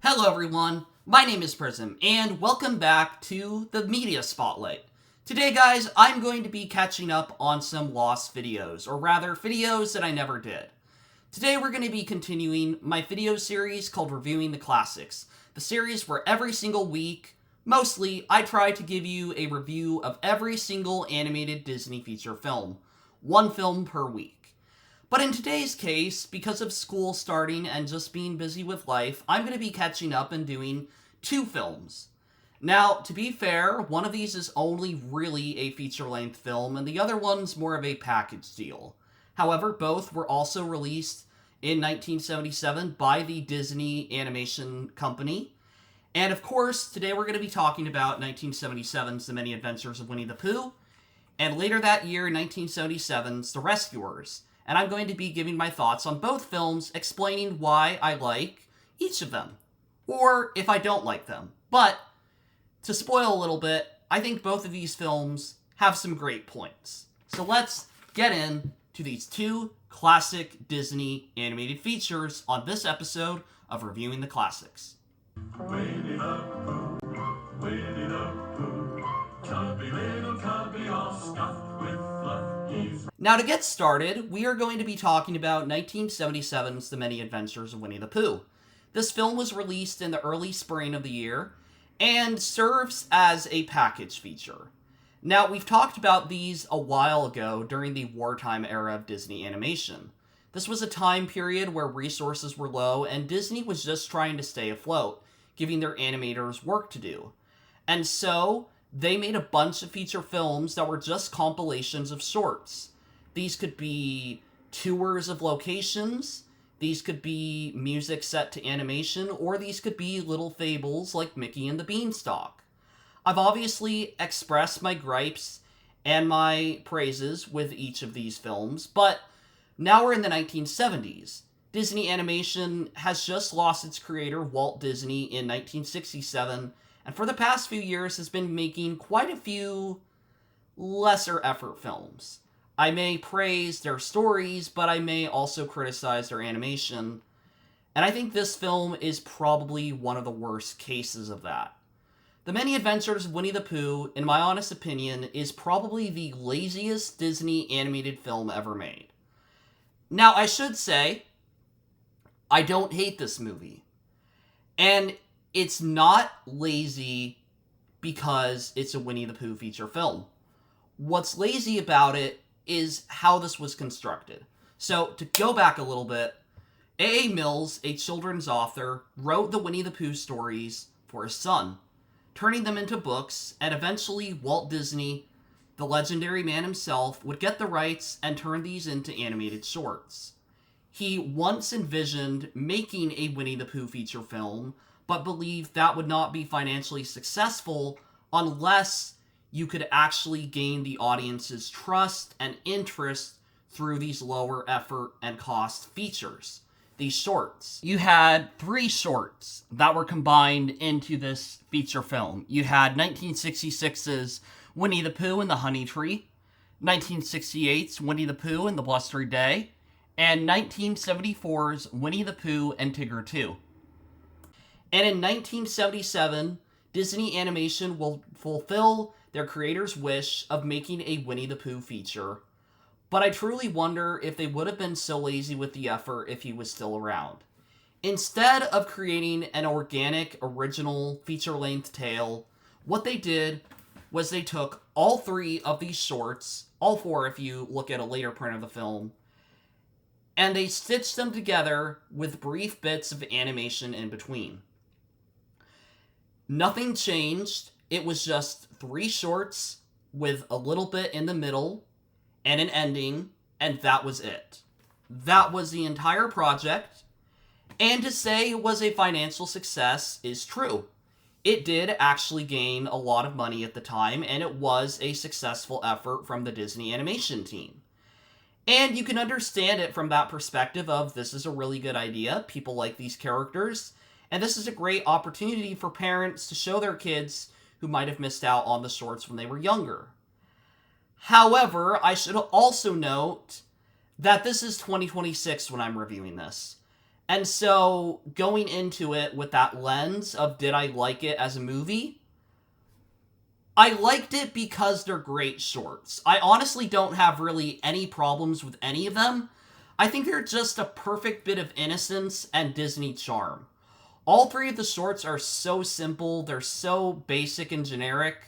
Hello everyone, my name is Prism, and welcome back to the Media Spotlight. Today guys, I'm going to be catching up on some lost videos, or rather, videos that I never did. Today we're going to be continuing my video series called Reviewing the Classics, the series where every single week, mostly, I try to give you a review of every single animated Disney feature film. One film per week. But in today's case, because of school starting and just being busy with life, I'm going to be catching up and doing two films. Now, to be fair, one of these is only really a feature-length film, and the other one's more of a package deal. However, both were also released in 1977 by the Disney Animation Company. And of course, today we're going to be talking about 1977's The Many Adventures of Winnie the Pooh, and later that year, 1977's The Rescuers. And I'm going to be giving my thoughts on both films, explaining why I like each of them, or if I don't like them. But, to spoil a little bit, I think both of these films have some great points. So let's get into these two classic Disney animated features on this episode of Reviewing the Classics. Winnie the Pooh, Winnie the Pooh, chubby little cubby all stuffed with fluff. Now, to get started, we are going to be talking about 1977's The Many Adventures of Winnie the Pooh. This film was released in the early spring of the year and serves as a package feature. Now, we've talked about these a while ago during the wartime era of Disney animation. This was a time period where resources were low and Disney was just trying to stay afloat, giving their animators work to do. And so, they made a bunch of feature films that were just compilations of sorts. These could be tours of locations, these could be music set to animation, or these could be little fables like Mickey and the Beanstalk. I've obviously expressed my gripes and my praises with each of these films, but now we're in the 1970s. Disney Animation has just lost its creator, Walt Disney, in 1967, and for the past few years has been making quite a few lesser effort films. I may praise their stories, but I may also criticize their animation, and I think this film is probably one of the worst cases of that. The Many Adventures of Winnie the Pooh, in my honest opinion, is probably the laziest Disney animated film ever made. Now, I should say, I don't hate this movie. And it's not lazy because it's a Winnie the Pooh feature film. What's lazy about it is how this was constructed. So, to go back a little bit, A.A. Mills, a children's author, wrote the Winnie the Pooh stories for his son, turning them into books, and eventually Walt Disney, the legendary man himself, would get the rights and turn these into animated shorts. He once envisioned making a Winnie the Pooh feature film, but believed that would not be financially successful unless you could actually gain the audience's trust and interest through these lower effort and cost features, these shorts. You had 3 shorts that were combined into this feature film. You had 1966's Winnie the Pooh and the Honey Tree, 1968's Winnie the Pooh and the Blustery Day, and 1974's Winnie the Pooh and Tigger 2. And in 1977, Disney Animation will fulfill their creator's wish of making a Winnie the Pooh feature, but I truly wonder if they would have been so lazy with the effort if he was still around. Instead of creating an organic, original, feature-length tale, what they did was they took all 3 of these shorts, all 4 if you look at a later print of the film, and they stitched them together with brief bits of animation in between. Nothing changed. It was just 3 shorts with a little bit in the middle and an ending, and that was it. That was the entire project, and to say it was a financial success is true. It did actually gain a lot of money at the time, and it was a successful effort from the Disney Animation team. And you can understand it from that perspective of this is a really good idea, people like these characters, and this is a great opportunity for parents to show their kids who might have missed out on the shorts when they were younger. However, I should also note that this is 2026 when I'm reviewing this. And so, going into it with that lens of did I like it as a movie, I liked it because they're great shorts. I honestly don't have really any problems with any of them. I think they're just a perfect bit of innocence and Disney charm. All three of the shorts are so simple, they're so basic and generic,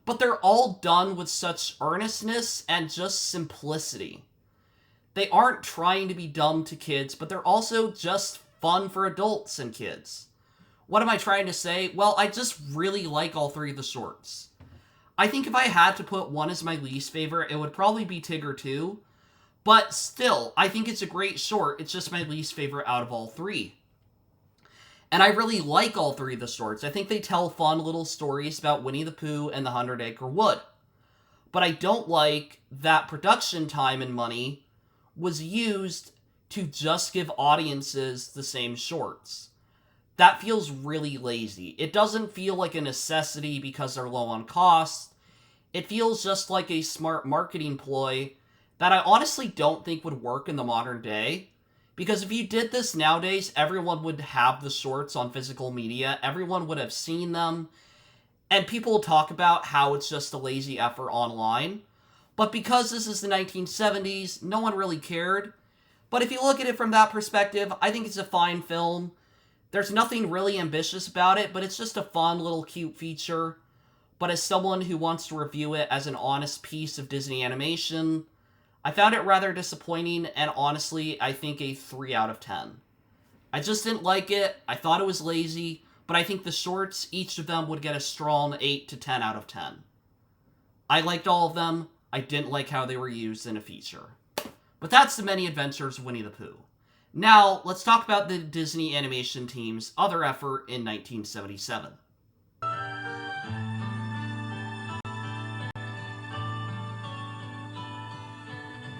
but they're all done with such earnestness and just simplicity. They aren't trying to be dumb to kids, but they're also just fun for adults and kids. What am I trying to say? Well, I just really like all three of the shorts. I think if I had to put one as my least favorite, it would probably be Tigger 2. But still, I think it's a great short. It's just my least favorite out of all three. And I really like all three of the shorts. I think they tell fun little stories about Winnie the Pooh and the 100-Acre Wood. But I don't like that production time and money was used to just give audiences the same shorts. That feels really lazy. It doesn't feel like a necessity because they're low on cost. It feels just like a smart marketing ploy that I honestly don't think would work in the modern day. Because if you did this nowadays, everyone would have the shorts on physical media. Everyone would have seen them. And people will talk about how it's just a lazy effort online. But because this is the 1970s, no one really cared. But if you look at it from that perspective, I think it's a fine film. There's nothing really ambitious about it, but it's just a fun little cute feature. But as someone who wants to review it as an honest piece of Disney animation, I found it rather disappointing, and honestly, I think a 3 out of 10. I just didn't like it, I thought it was lazy, but I think the shorts, each of them would get a strong 8 to 10 out of 10. I liked all of them, I didn't like how they were used in a feature. But that's the many adventures of Winnie the Pooh. Now, let's talk about the Disney Animation team's other effort in 1977.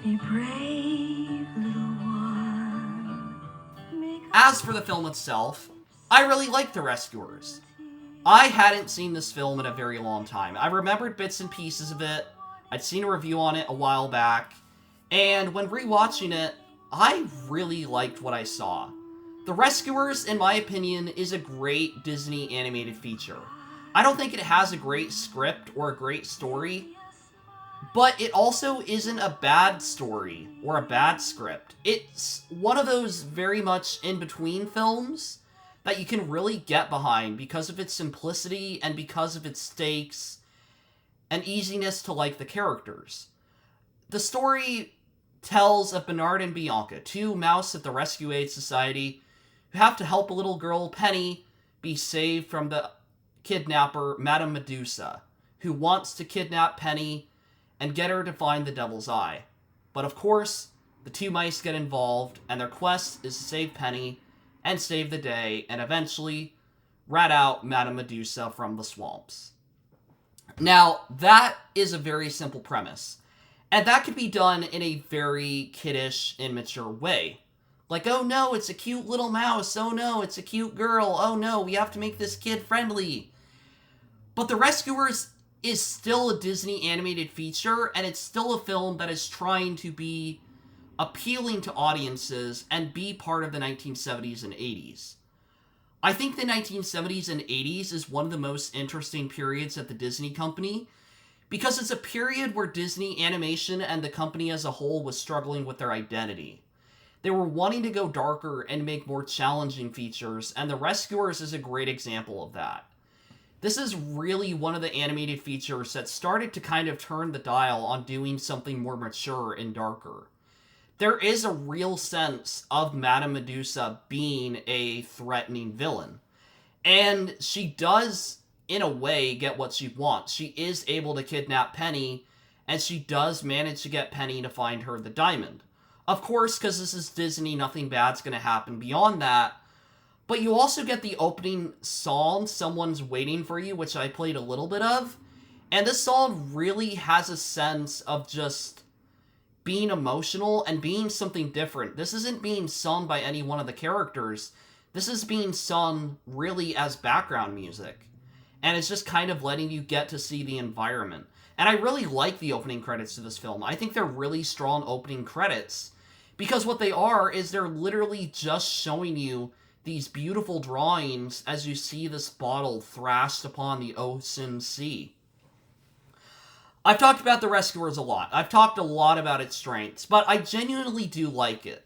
Be brave, little one. As for the film itself, I really liked The Rescuers. I hadn't seen this film in a very long time. I remembered bits and pieces of it. I'd seen a review on it a while back. And when rewatching it, I really liked what I saw. The Rescuers, in my opinion, is a great Disney animated feature. I don't think it has a great script or a great story, but it also isn't a bad story or a bad script. It's one of those very much in-between films that you can really get behind because of its simplicity and because of its stakes and easiness to like the characters. The story tells of Bernard and Bianca, two mouse at the Rescue Aid Society, who have to help a little girl, Penny, be saved from the kidnapper, Madame Medusa, who wants to kidnap Penny and get her to find the Devil's Eye. But of course, the two mice get involved, and their quest is to save Penny and save the day, and eventually rat out Madame Medusa from the swamps. Now, that is a very simple premise. And that could be done in a very kiddish, immature way. Like, oh no, it's a cute little mouse. Oh no, it's a cute girl. Oh no, we have to make this kid friendly. But The Rescuers is still a Disney animated feature, and it's still a film that is trying to be appealing to audiences and be part of the 1970s and 80s. I think the 1970s and 80s is one of the most interesting periods at the Disney company, because it's a period where Disney Animation and the company as a whole was struggling with their identity. They were wanting to go darker and make more challenging features, and The Rescuers is a great example of that. This is really one of the animated features that started to kind of turn the dial on doing something more mature and darker. There is a real sense of Madame Medusa being a threatening villain. And she does, in a way, get what she wants. She is able to kidnap Penny, and she does manage to get Penny to find her the diamond. Of course, because this is Disney, nothing bad's going to happen beyond that. But you also get the opening song, Someone's Waiting for You, which I played a little bit of. And this song really has a sense of just being emotional and being something different. This isn't being sung by any one of the characters. This is being sung really as background music. And it's just kind of letting you get to see the environment. And I really like the opening credits to this film. I think they're really strong opening credits, Because what they are is they're literally just showing you these beautiful drawings as you see this bottle thrashed upon the ocean sea. I've talked about the Rescuers a lot. I've talked a lot about its strengths, but I genuinely do like it.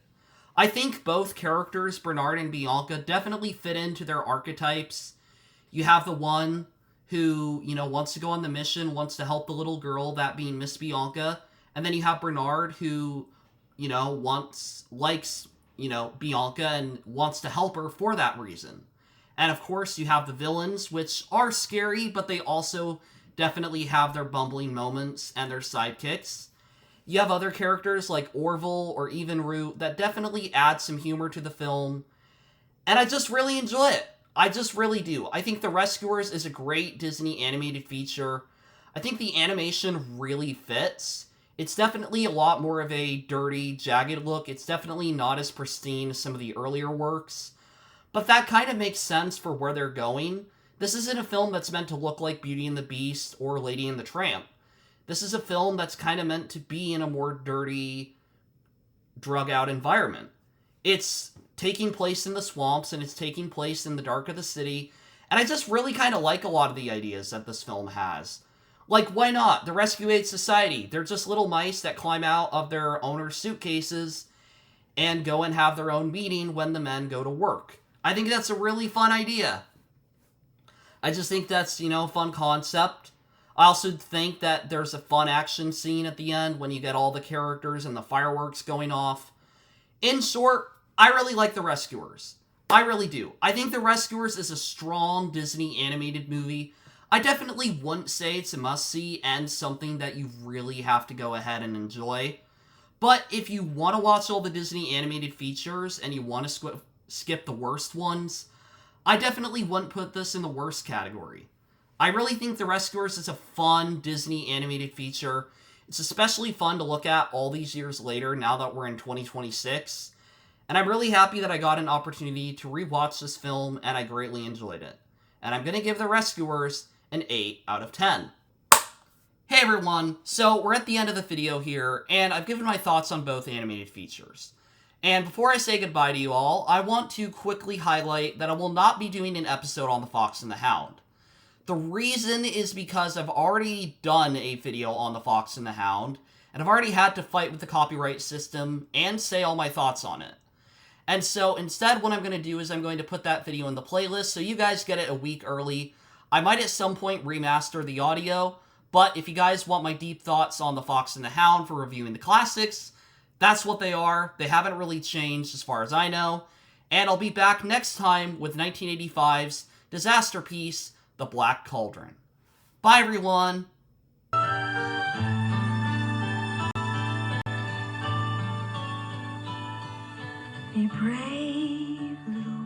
I think both characters, Bernard and Bianca, definitely fit into their archetypes. You have the one who, wants to go on the mission, wants to help the little girl, that being Miss Bianca. And then you have Bernard who, likes, Bianca and wants to help her for that reason. And of course, you have the villains, which are scary, but they also definitely have their bumbling moments and their sidekicks. You have other characters like Orville or even Root that definitely add some humor to the film. And I just really enjoy it. I just really do. I think The Rescuers is a great Disney animated feature. I think the animation really fits. It's definitely a lot more of a dirty, jagged look. It's definitely not as pristine as some of the earlier works. But that kind of makes sense for where they're going. This isn't a film that's meant to look like Beauty and the Beast or Lady and the Tramp. This is a film that's kind of meant to be in a more dirty, drug-out environment. It's taking place in the swamps, and it's taking place in the dark of the city, and I just really kind of like a lot of the ideas that this film has. Like, why not? The Rescue Aid Society. They're just little mice that climb out of their owner's suitcases and go and have their own meeting when the men go to work. I think that's a really fun idea. I just think that's, a fun concept. I also think that there's a fun action scene at the end when you get all the characters and the fireworks going off. In short, I really like The Rescuers. I really do. I think The Rescuers is a strong Disney animated movie. I definitely wouldn't say it's a must-see and something that you really have to go ahead and enjoy. But if you want to watch all the Disney animated features and you want to skip the worst ones, I definitely wouldn't put this in the worst category. I really think The Rescuers is a fun Disney animated feature. It's especially fun to look at all these years later, now that we're in 2026. And I'm really happy that I got an opportunity to rewatch this film, and I greatly enjoyed it. And I'm going to give The Rescuers an 8 out of 10. Hey everyone, so we're at the end of the video here, and I've given my thoughts on both animated features. And before I say goodbye to you all, I want to quickly highlight that I will not be doing an episode on The Fox and the Hound. The reason is because I've already done a video on The Fox and the Hound, and I've already had to fight with the copyright system and say all my thoughts on it. And so instead, what I'm going to do is I'm going to put that video in the playlist so you guys get it a week early. I might at some point remaster the audio, but if you guys want my deep thoughts on The Fox and the Hound for reviewing the classics, that's what they are. They haven't really changed as far as I know. And I'll be back next time with 1985's disaster piece, The Black Cauldron. Bye, everyone! Be brave, little